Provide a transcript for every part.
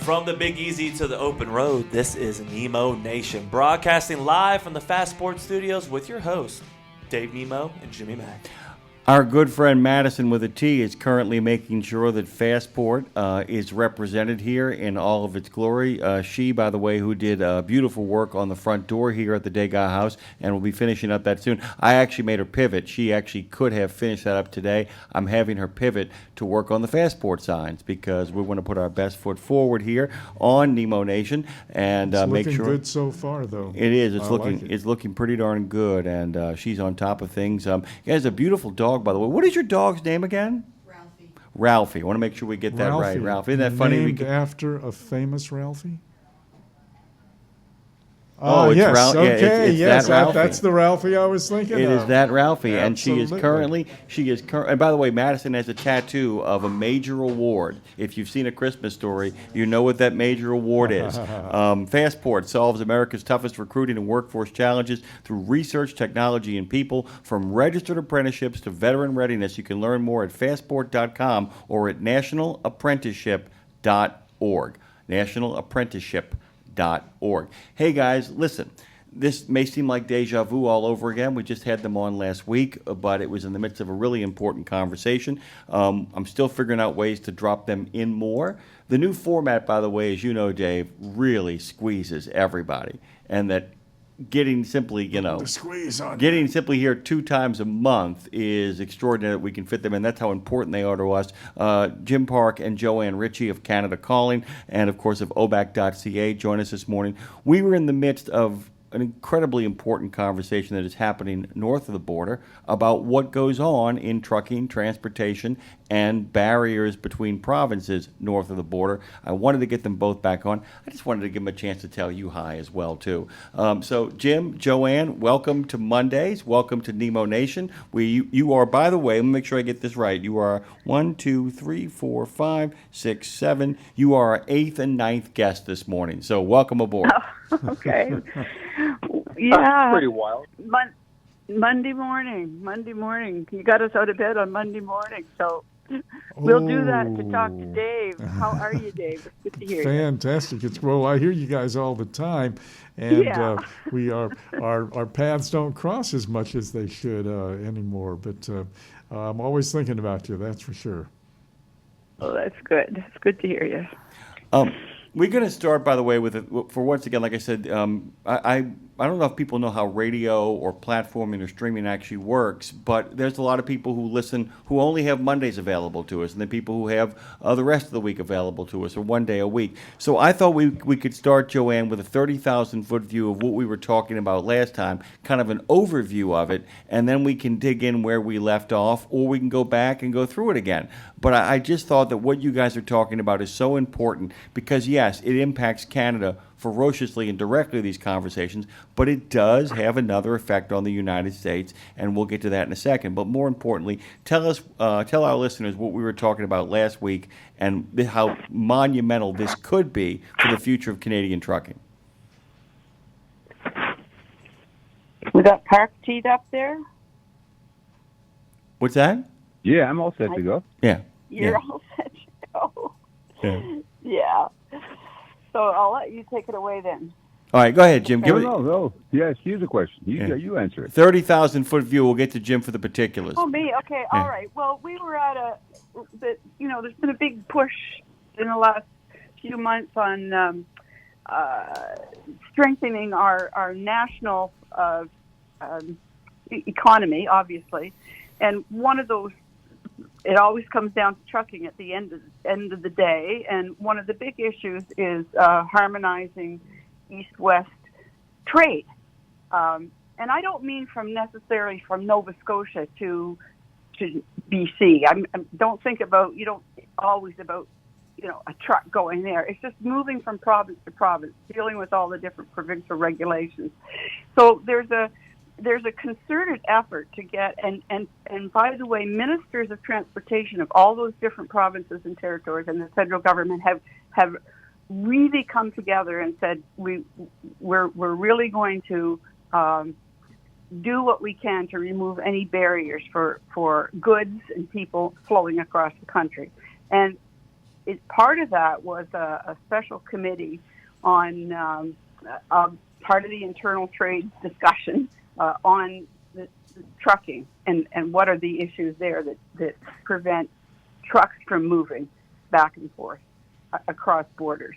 From the Big Easy to the open road, this is Nemo Nation, broadcasting live from the Fast Sports Studios with your hosts, Dave Nemo and Jimmy Mac. Our good friend Madison with a T is currently making sure that Fastport is represented here in all of its glory. She, by the way, who did beautiful work on the front door here at the Degas House, and will be finishing up that soon. I actually made her pivot. She actually could have finished that up today. I'm having her pivot to work on the Fastport signs because we want to put our best foot forward here on Nemo Nation and make sure. It's looking good so far, though. It is. It's looking pretty darn good, and she's on top of things. He has a beautiful dog, by the way. What is your dog's name again? Ralphie. I want to make sure we get that right. Ralphie. Isn't that funny? Named after a famous Ralphie? It's yes. Ralphie. Okay. It's yes, that Ralphie. that's the Ralphie I was thinking It of. is that Ralphie, Absolutely. and she is and by the way, Madison has a tattoo of a major award. If you've seen A Christmas Story, you know what that major award is. Fastport solves America's toughest recruiting and workforce challenges through research, technology, and people. From registered apprenticeships to veteran readiness, you can learn more at fastport.com or at nationalapprenticeship.org. Nationalapprenticeship.org. Hey guys, listen, this may seem like deja vu all over again. We just had them on last week, but it was in the midst of a really important conversation. I'm still figuring out ways to drop them in more. The new format, by the way, as you know, Dave, really squeezes everybody, and that getting simply here 2 times a month is extraordinary that we can fit them in. That's how important they are to us. Jim Park and Joanne Ritchie of Canada Calling and, of course, of OBAC.ca join us this morning. We were in the midst of an incredibly important conversation that is happening north of the border about what goes on in trucking, transportation, and barriers between provinces north of the border. I wanted to get them both back on. I just wanted to give them a chance to tell you hi as well, too. So, Jim, Joanne, welcome to Mondays. Welcome to Nemo Nation. You are, by the way, let me make sure I get this right. You are 1, 2, 3, 4, 5, 6, 7. You are our 8th and 9th guest this morning. So, welcome aboard. Oh, okay. Yeah. That's pretty wild. Monday morning. You got us out of bed on Monday morning, so we'll do that to talk to Dave. How are you, Dave? It's good to hear you. Fantastic. I hear you guys all the time, and our paths don't cross as much as they should anymore. But I'm always thinking about you. That's for sure. Oh, that's good. It's good to hear you. We're going to start, by the way, for once again, like I said, I don't know if people know how radio or platforming or streaming actually works, but there's a lot of people who listen who only have Mondays available to us, and then people who have the rest of the week available to us, or one day a week. So I thought we could start, Joanne, with a 30,000-foot view of what we were talking about last time, kind of an overview of it, and then we can dig in where we left off, or we can go back and go through it again. But I just thought that what you guys are talking about is so important because, yes, it impacts Canada ferociously and directly, these conversations, but it does have another effect on the United States, and we'll get to that in a second. But more importantly, tell our listeners what we were talking about last week and how monumental this could be for the future of Canadian trucking. We got Park teed up there? What's that? Yeah, I'm all set to go. Yeah. You're all set to go. Yeah. So I'll let you take it away then. All right, go ahead, Jim. No. Yes, here's a question. You answer it. 30,000-foot view. We'll get to Jim for the particulars. Oh, me? Okay, all right. Well, we were at there's been a big push in the last few months on strengthening our national economy, obviously. And one of those, it always comes down to trucking at the end of the day. And one of the big issues is harmonizing east-west trade. And I don't mean necessarily from Nova Scotia to BC. Don't think about, you don't always about, a truck going there. It's just moving from province to province, dealing with all the different provincial regulations. So there's a concerted effort to get, and by the way, ministers of transportation of all those different provinces and territories and the federal government have really come together and said we're really going to do what we can to remove any barriers for goods and people flowing across the country. And part of that was a special committee on part of the internal trade discussion on the trucking and what are the issues there that prevent trucks from moving back and forth across borders.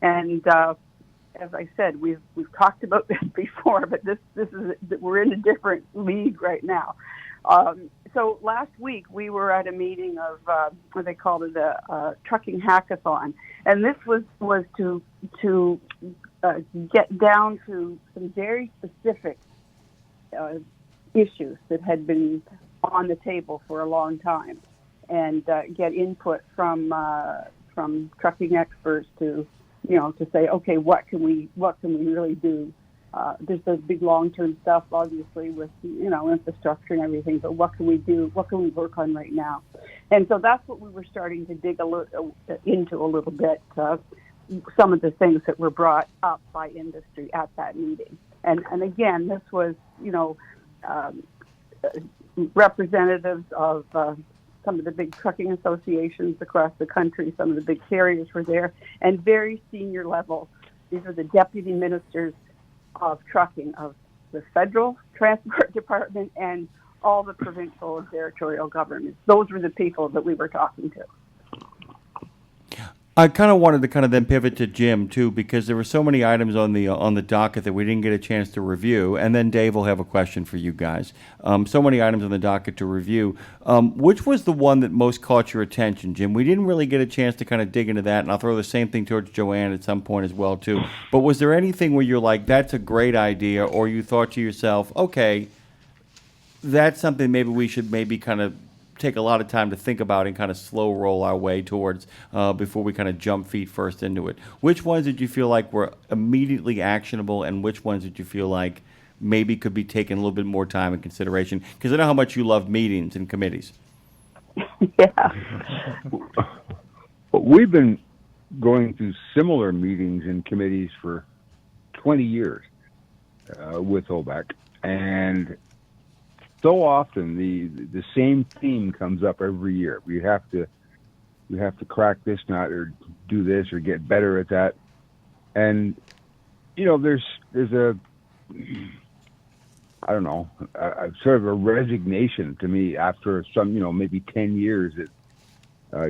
And as I said, we've talked about this before, but this is we're in a different league right now. So last week we were at a meeting of what they called it a trucking hackathon, and this was to get down to some very specific issues that had been on the table for a long time, and get input from trucking experts to say, okay, what can we really do? There's the big long-term stuff, obviously, with infrastructure and everything. But what can we do? What can we work on right now? And so that's what we were starting to dig into a little bit. Some of the things that were brought up by industry at that meeting. And again, this was representatives of some of the big trucking associations across the country. Some of the big carriers were there, and very senior level. These are the deputy ministers of trucking of the federal transport department and all the provincial and territorial governments. Those were the people that we were talking to. I kind of wanted to then pivot to Jim too, because there were so many items on the docket that we didn't get a chance to review, and then Dave will have a question for you guys. So many items on the docket to review. Which was the one that most caught your attention, Jim? We didn't really get a chance to kind of dig into that, and I'll throw the same thing towards Joanne at some point as well too. But was there anything where you're like, that's a great idea, or you thought to yourself, okay, that's something maybe we should kind of take a lot of time to think about and kind of slow roll our way towards before we kind of jump feet first into it? Which ones did you feel like were immediately actionable, and which ones did you feel like maybe could be taken a little bit more time and consideration? Because I know how much you love meetings and committees. Yeah. We've been going through similar meetings and committees for 20 years with OBAC, and so often the same theme comes up every year. We have to crack this nut or do this or get better at that. And there's a I don't know, sort of a resignation to me after some maybe 10 years that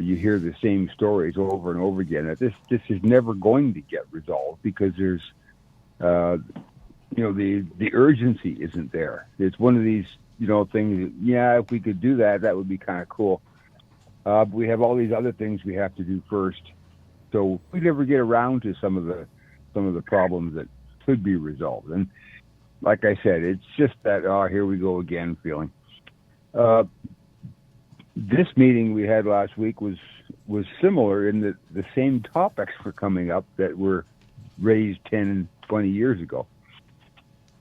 you hear the same stories over and over again. That this is never going to get resolved because there's the urgency isn't there. It's one of these things, if we could do that, that would be kind of cool. But we have all these other things we have to do first. So we never get around to some of the problems that could be resolved. And like I said, it's just that, here we go again feeling. This meeting we had last week was similar in that the same topics were coming up that were raised 10, 20 years ago.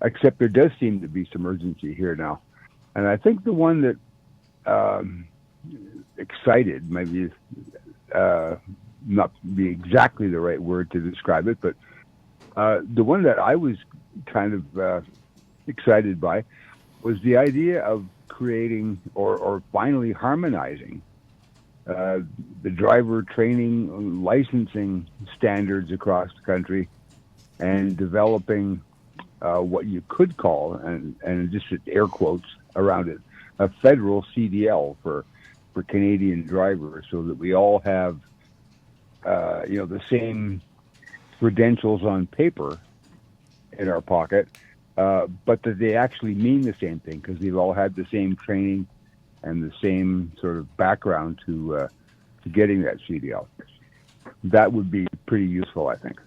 Except there does seem to be some urgency here now. And I think the one that excited, maybe not be exactly the right word to describe it, but the one that I was kind of excited by was the idea of creating or finally harmonizing the driver training licensing standards across the country and developing what you could call, and just air quotes around it, a federal CDL for Canadian drivers, so that we all have the same credentials on paper in our pocket, but that they actually mean the same thing because they've all had the same training and the same sort of background to getting that CDL. That would be pretty useful, I think.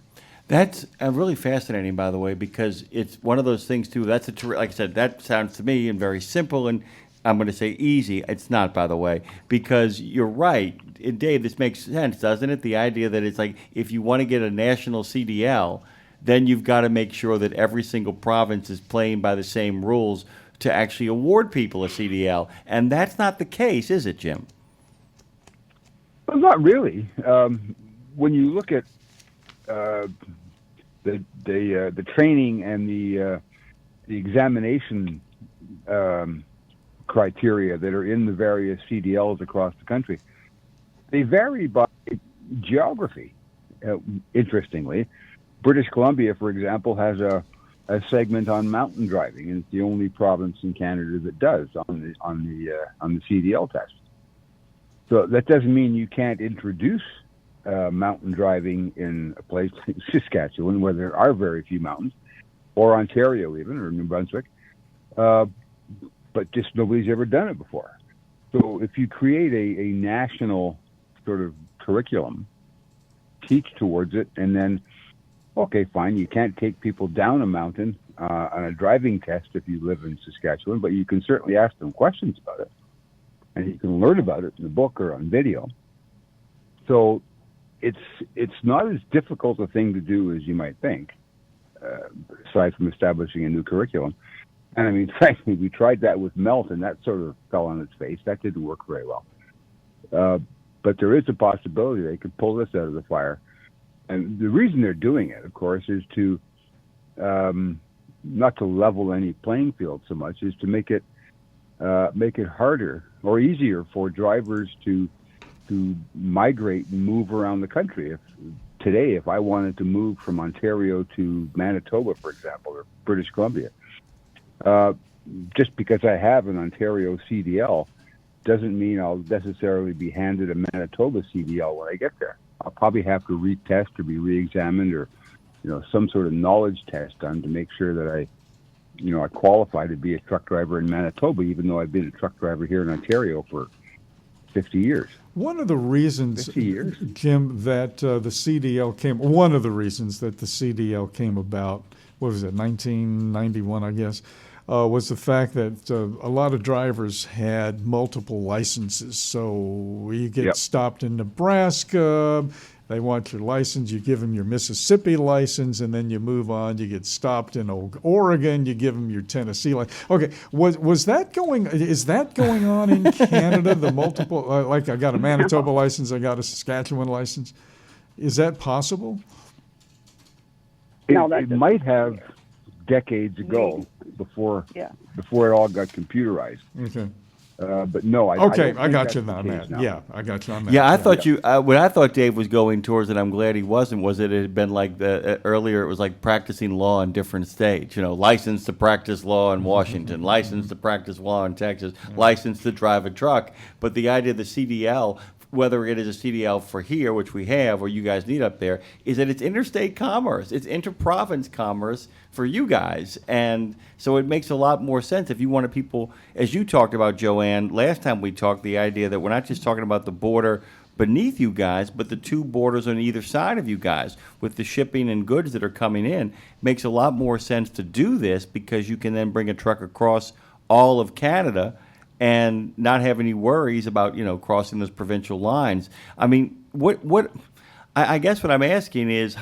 That's really fascinating, by the way, because it's one of those things, too. That's like I said, that sounds to me and very simple, and I'm going to say easy. It's not, by the way, because you're right. Dave, this makes sense, doesn't it? The idea that it's like if you want to get a national CDL, then you've got to make sure that every single province is playing by the same rules to actually award people a CDL. And that's not the case, is it, Jim? Well, not really. When you look at the training and the examination criteria that are in the various CDLs across the country, they vary by geography. Interestingly, British Columbia, for example, has a segment on mountain driving, and it's the only province in Canada that does on the CDL test. So that doesn't mean you can't introduce mountain driving in a place like Saskatchewan, where there are very few mountains, or Ontario even, or New Brunswick, but just nobody's ever done it before. So if you create a national sort of curriculum, teach towards it, and then, okay, fine, you can't take people down a mountain on a driving test if you live in Saskatchewan, but you can certainly ask them questions about it, and you can learn about it in a book or on video. So it's not as difficult a thing to do as you might think, aside from establishing a new curriculum. And I mean, frankly, we tried that with Melt, and that sort of fell on its face. That didn't work very well. But there is a possibility they could pull this out of the fire. And the reason they're doing it, of course, is to not to level any playing field so much, is to make it harder or easier for drivers to migrate and move around the country. If I wanted to move from Ontario to Manitoba, for example, or British Columbia, just because I have an Ontario CDL doesn't mean I'll necessarily be handed a Manitoba CDL when I get there. I'll probably have to retest or be re-examined, or some sort of knowledge test done to make sure that I qualify to be a truck driver in Manitoba, even though I've been a truck driver here in Ontario for 50 years. One of the reasons, Jim, that the CDL came about, what was it, 1991, I guess, was the fact that a lot of drivers had multiple licenses. So you get stopped in Nebraska, they want your license, you give them your Mississippi license, and then you move on, you get stopped in Oregon, you give them your Tennessee license. Okay, is that going on in Canada, the multiple, like I got a Manitoba license, I got a Saskatchewan license? Is that possible? It might have decades ago, before it all got computerized. Okay. But no, I got you on that. Now. Yeah, I got you on that. Yeah, I thought what I thought Dave was going towards, and I'm glad he wasn't, was that it had been like earlier. It was like practicing law in different states. License to practice law in Washington, license to practice law in Texas, license to drive a truck. But the idea of the CDL, whether it is a CDL for here, which we have, or you guys need up there, is that it's interstate commerce. It's inter-province commerce for you guys. And so it makes a lot more sense if you wanted people, as you talked about, Joanne, last time we talked, the idea that we're not just talking about the border beneath you guys, but the two borders on either side of you guys with the shipping and goods that are coming in. Makes a lot more sense to do this because you can then bring a truck across all of Canada and not have any worries about, crossing those provincial lines. I mean, I guess what I'm asking is,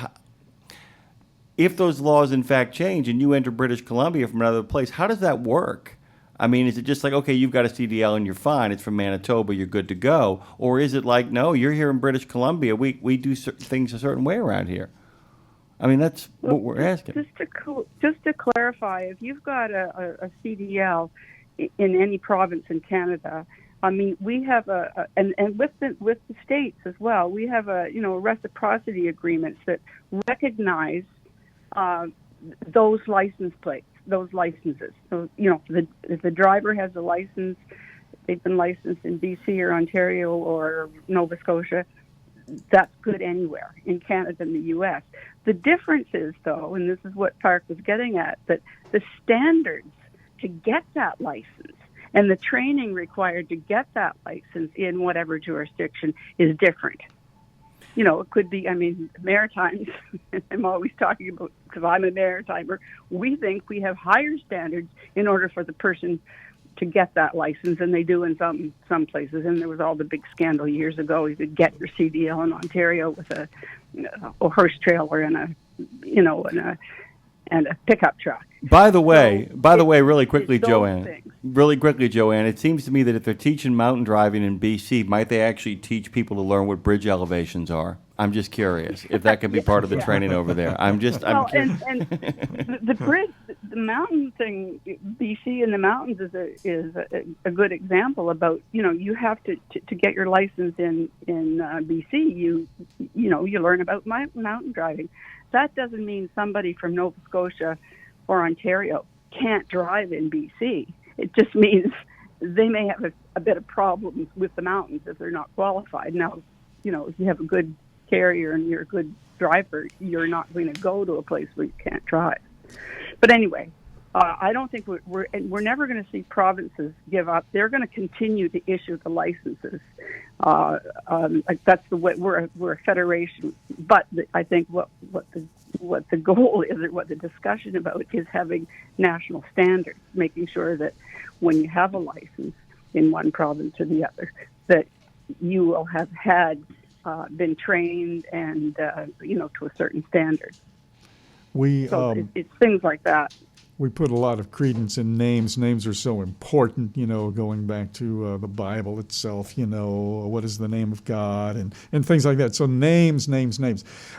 if those laws in fact change and you enter British Columbia from another place, how does that work? I mean, is it just like, okay, you've got a CDL and you're fine, it's from Manitoba, you're good to go? Or is it like, no, you're here in British Columbia, we do things a certain way around here? I mean, that's what we're asking. Just to clarify, if you've got a CDL in any province in Canada, I mean, we have and with the states as well, we have reciprocity agreements that recognize those license plates, those licenses. So, if the driver has a license, they've been licensed in BC or Ontario or Nova Scotia, that's good anywhere in Canada and the U.S. The difference is, though, and this is what Park was getting at, that the standards to get that license and the training required to get that license in whatever jurisdiction is different. It could be, Maritimes, I'm always talking about, because I'm a Maritimer, we think we have higher standards in order for the person to get that license than they do in some places. And there was all the big scandal years ago. You could get your CDL in Ontario with a horse trailer and a pickup truck. By the way, really quickly, Joanne, it seems to me that if they're teaching mountain driving in BC, might they actually teach people to learn what bridge elevations are? I'm just curious if that could be part of the training over there. I'm curious. And the bridge, the mountain thing, BC and the mountains is a good example about, you have to get your license in BC. You learn about mountain driving. That doesn't mean somebody from Nova Scotia or Ontario can't drive in BC. It just means they may have a bit of problems with the mountains if they're not qualified. Now, if you have a good carrier and you're a good driver, you're not going to go to a place where you can't drive. But anyway, I don't think we're never going to see provinces give up. They're going to continue to issue the licenses. That's the way we're a federation. But I think what the goal is, or what the discussion about, is having national standards, making sure that when you have a license in one province or the other, that you will have been trained and to a certain standard. It's things like that. We put a lot of credence in names. Names are so important, going back to the Bible itself, what is the name of God and things like that. So names.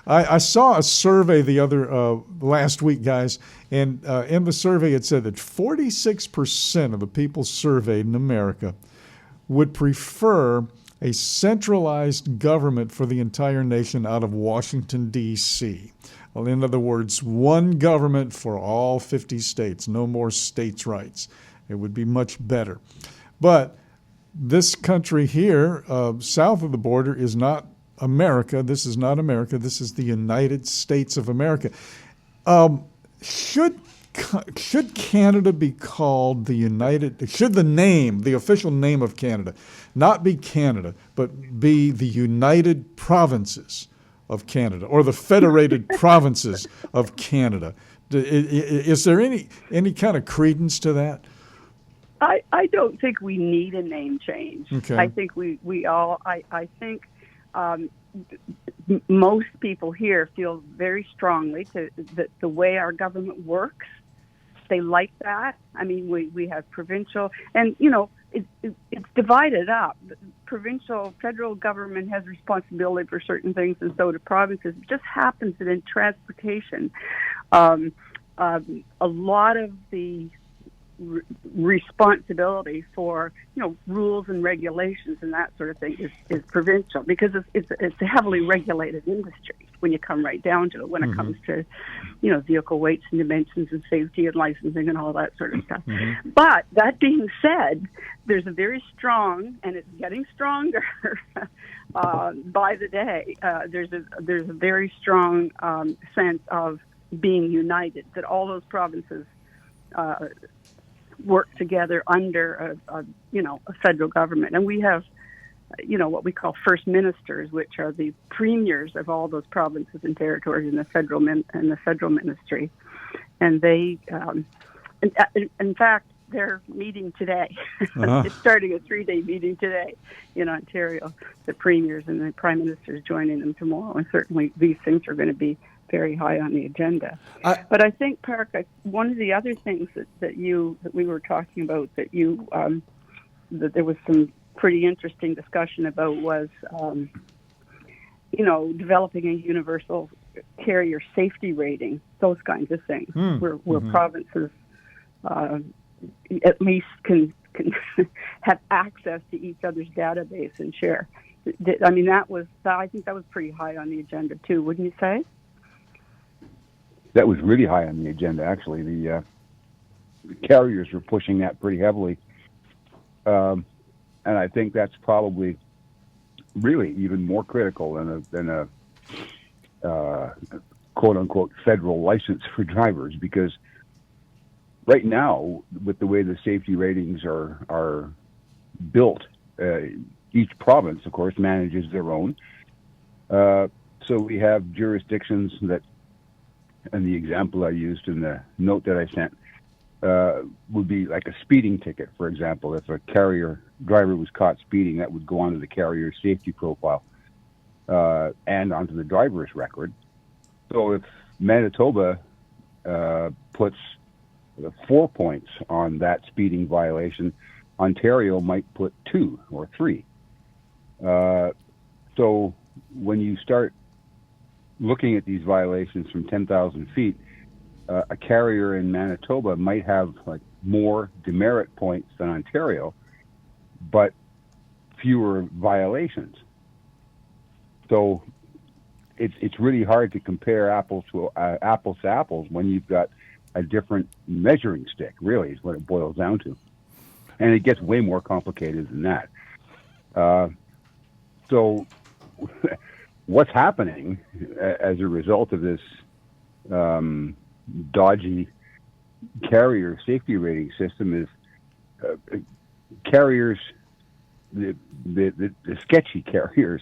I saw a survey last week, guys, and in the survey it said that 46% of the people surveyed in America would prefer a centralized government for the entire nation out of Washington, D.C. Well, in other words, one government for all 50 states, no more states' rights. It would be much better. But this country here, south of the border, is not America. This is not America. This is the United States of America. Should Canada be called should the official name of Canada not be Canada, but be the United Provinces of Canada, or the Federated Provinces of Canada? Is there any kind of credence to that? I don't think we need a name change. Okay. I think I think most people here feel very strongly that the way our government works, they like that. I mean, we have provincial, and it's divided up. Federal government has responsibility for certain things, and so do provinces. It just happens that in transportation, a lot of the responsibility for rules and regulations and that sort of thing is provincial, because it's a heavily regulated industry when you come right down to it, when it comes to vehicle weights and dimensions and safety and licensing and all that sort of stuff. But that being said, there's a very strong, and it's getting stronger by the day, there's a very strong sense of being united, that all those provinces work together under a federal government. And we have, what we call first ministers, which are the premiers of all those provinces and territories in the federal ministry. And they, in fact, they're meeting today. It's starting a 3-day meeting today in Ontario. The premiers and the prime ministers joining them tomorrow. And certainly these things are going to be very high on the agenda. But I think, Park, one of the other things that we were talking about that there was some pretty interesting discussion about was, developing a universal carrier safety rating, those kinds of things, where provinces at least can have access to each other's database and share. I mean, I think that was pretty high on the agenda too, wouldn't you say? That was really high on the agenda, actually. The carriers were pushing that pretty heavily. And I think that's probably really even more critical than a quote-unquote federal license for drivers, because right now, with the way the safety ratings are built, each province, of course, manages their own. So we have jurisdictions that, and the example I used in the note that I sent would be like a speeding ticket, for example. If a carrier driver was caught speeding, that would go onto the carrier's safety profile and onto the driver's record. So if Manitoba puts 4 points on that speeding violation, Ontario might put 2 or 3. So when you start looking at these violations from 10,000 feet, a carrier in Manitoba might have like more demerit points than Ontario, but fewer violations. So it's really hard to compare apples to apples when you've got a different measuring stick. Really, is what it boils down to, and it gets way more complicated than that. So, what's happening as a result of this dodgy carrier safety rating system is carriers, the sketchy carriers,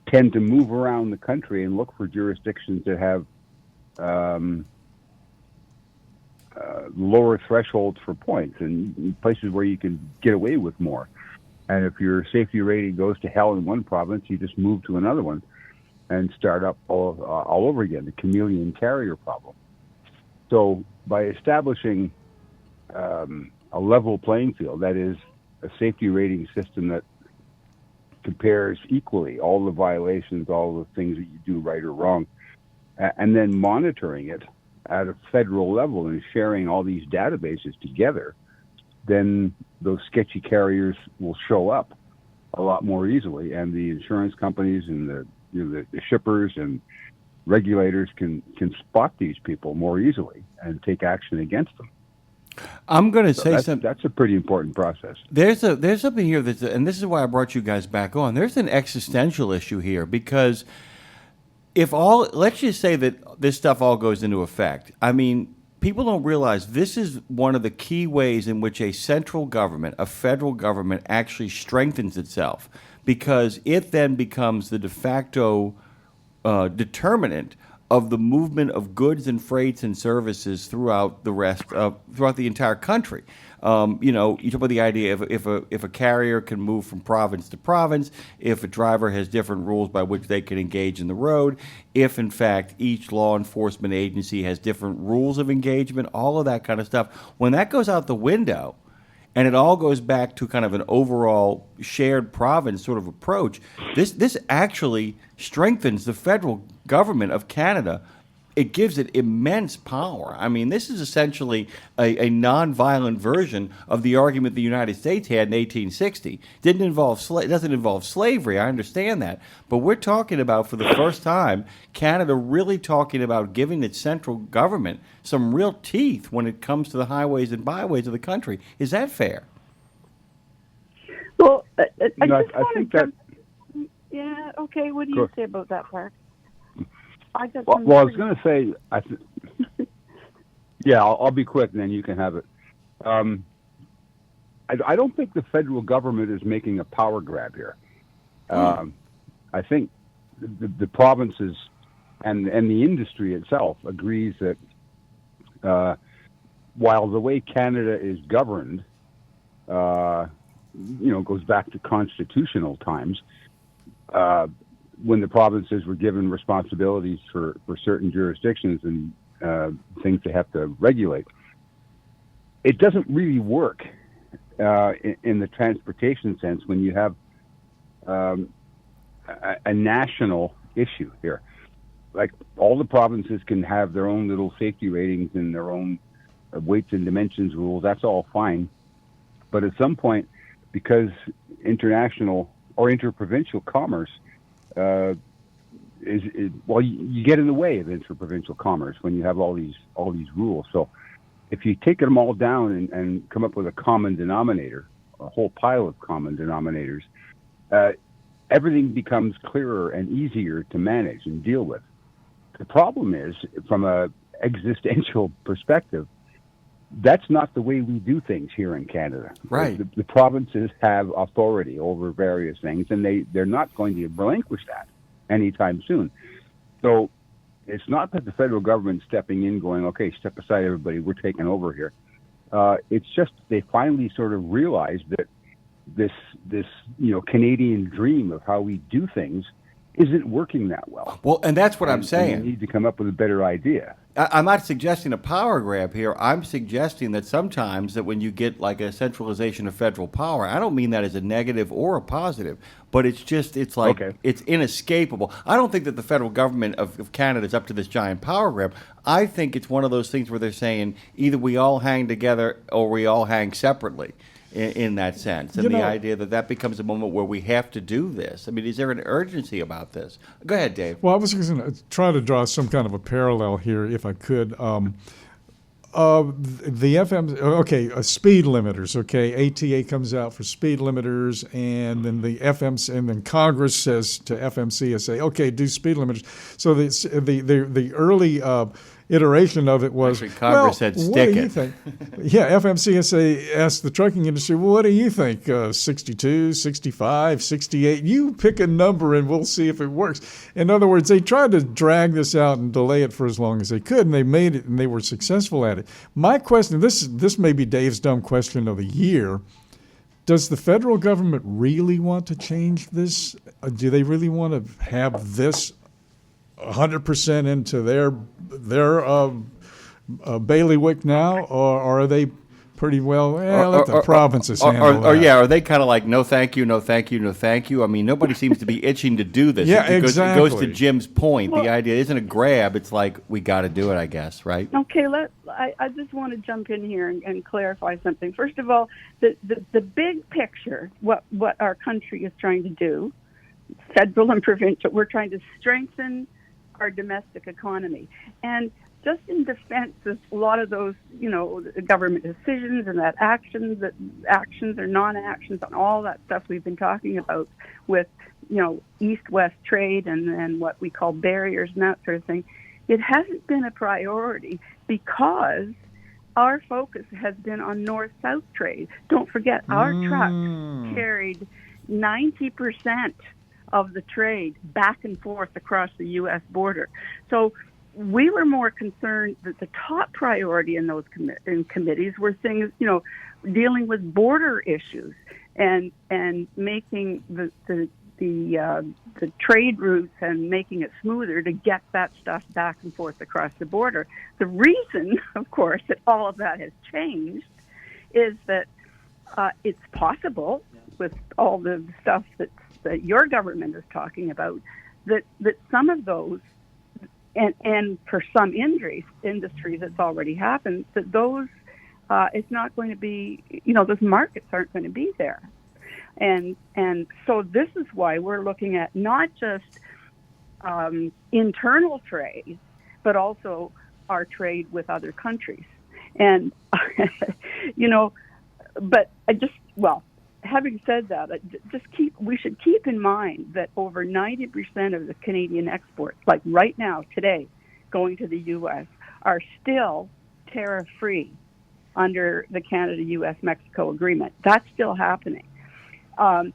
tend to move around the country and look for jurisdictions that have lower thresholds for points and places where you can get away with more. And if your safety rating goes to hell in one province, you just move to another one and start up all over again, the chameleon carrier problem. So by establishing a level playing field, that is a safety rating system that compares equally all the violations, all the things that you do right or wrong, and then monitoring it at a federal level and sharing all these databases together, then those sketchy carriers will show up a lot more easily, and the insurance companies and the shippers and regulators can spot these people more easily and take action against them. I'm going to say something. That's a pretty important process. There's something here and this is why I brought you guys back on. There's an existential issue here, because let's just say that this stuff all goes into effect. I mean, people don't realize this is one of the key ways in which a central government, a federal government, actually strengthens itself, because it then becomes the de facto determinant of the movement of goods and freights and services throughout the entire country. You talk about the idea of if a carrier can move from province to province, if a driver has different rules by which they can engage in the road, if in fact each law enforcement agency has different rules of engagement, all of that kind of stuff. When that goes out the window, and it all goes back to kind of an overall shared province sort of approach, this actually strengthens the federal government of Canada. It gives it immense power. I mean, this is essentially a nonviolent version of the argument the United States had in 1860. Doesn't involve slavery, I understand that. But we're talking about, for the first time, Canada really talking about giving its central government some real teeth when it comes to the highways and byways of the country. Is that fair? Well, I think that... Yeah, okay. What do you say about that, Park? I was going to say, yeah, I'll be quick, and then you can have it. I don't think the federal government is making a power grab here. I think the provinces and the industry itself agrees that while the way Canada is governed, goes back to constitutional times, when the provinces were given responsibilities for certain jurisdictions and things they have to regulate. It doesn't really work in the transportation sense when you have a national issue here. Like, all the provinces can have their own little safety ratings and their own weights and dimensions rules. That's all fine. But at some point, because international or interprovincial commerce you get in the way of interprovincial commerce when you have all these rules. So if you take them all down and come up with a common denominator, a whole pile of common denominators, everything becomes clearer and easier to manage and deal with. The problem is, from a existential perspective, that's not the way we do things here in Canada. Right. The provinces have authority over various things, and they're not going to relinquish that anytime soon. So it's not that the federal government's stepping in going, okay, step aside, everybody, we're taking over here. It's just they finally sort of realized that this Canadian dream of how we do things isn't working that well. Well, and that's what I'm And saying. we need to come up with a better idea. I'm not suggesting a power grab here. I'm suggesting that sometimes that when you get like a centralization of federal power, I don't mean that as a negative or a positive, but it's like Okay. it's inescapable. I don't think that the federal government of Canada is up to this giant power grab. I think it's one of those things where they're saying either we all hang together or we all hang separately. In that sense, and the idea that becomes a moment where we have to do this. I mean, is there an urgency about this? Go ahead, Dave. Well, I was going to try to draw some kind of a parallel here, if I could. The FM, speed limiters. Okay, ATA comes out for speed limiters, and then and then Congress says to FMCSA, okay, do speed limiters. So the early iteration of it was, actually, Congress said stick what do it. you think? Yeah, FMCSA asked the trucking industry, well, what do you think? 62, 65, 68? You pick a number and we'll see if it works. In other words, they tried to drag this out and delay it for as long as they could, and they made it, and they were successful at it. My question, this may be Dave's dumb question of the year, does the federal government really want to change this? Do they really want to have this 100% into their bailiwick now, or are they pretty well? Let the provinces handle that. Or are they kind of like no thank you, no thank you, no thank you? I mean, nobody seems to be itching to do this. Yeah, It goes to exactly. Jim's point. Well, the idea isn't a grab. It's like we got to do it, I guess, right? Okay, I just want to jump in here and clarify something. First of all, the big picture, what our country is trying to do, federal and provincial, we're trying to strengthen our domestic economy. And just in defense of a lot of those, government decisions and that actions or non-actions and all that stuff we've been talking about with, east-west trade and what we call barriers and that sort of thing, it hasn't been a priority because our focus has been on north-south trade. Don't forget, our trucks carried 90% of the trade back and forth across the U.S. border. So we were more concerned that the top priority in those committees were things, dealing with border issues and making the trade routes and making it smoother to get that stuff back and forth across the border. The reason, of course, that all of that has changed is that it's possible with all the stuff that your government is talking about, that some of those, and for some industries it's already happened, that those it's not going to be, those markets aren't going to be there. And so this is why we're looking at not just internal trade, but also our trade with other countries. And, but having said that, we should keep in mind that over 90% of the Canadian exports, like right now, today, going to the U.S., are still tariff-free under the Canada-U.S.-Mexico agreement. That's still happening. And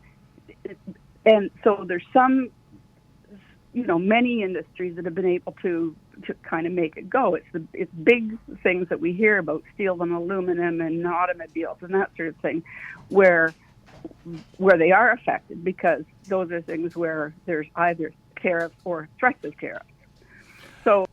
so there's some, many industries that have been able to kind of make it go. It's big things that we hear about, steel and aluminum and automobiles and that sort of thing, where they are affected, because those are things where there's either tariffs or threats of tariffs. So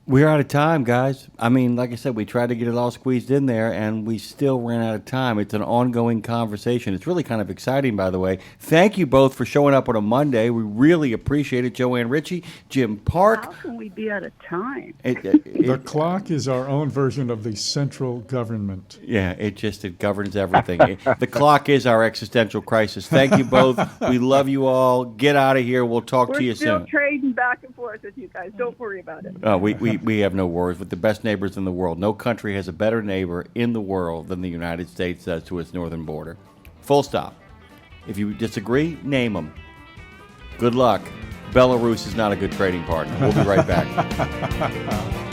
we're out of time, guys. I mean, like I said, we tried to get it all squeezed in there, and we still ran out of time. It's an ongoing conversation. It's really kind of exciting, by the way. Thank you both for showing up on a Monday. We really appreciate it. Joanne Ritchie, Jim Park. How can we be out of time? The clock is our own version of the central government. Yeah, it governs everything. The clock is our existential crisis. Thank you both. We love you all. Get out of here. We'll talk to you soon. We're still trading back and forth with you guys. Don't worry about it. We have no worries. With the best neighbors in the world. No country has a better neighbor in the world than the United States does to its northern border. Full stop. If you disagree, name them. Good luck. Belarus is not a good trading partner. We'll be right back.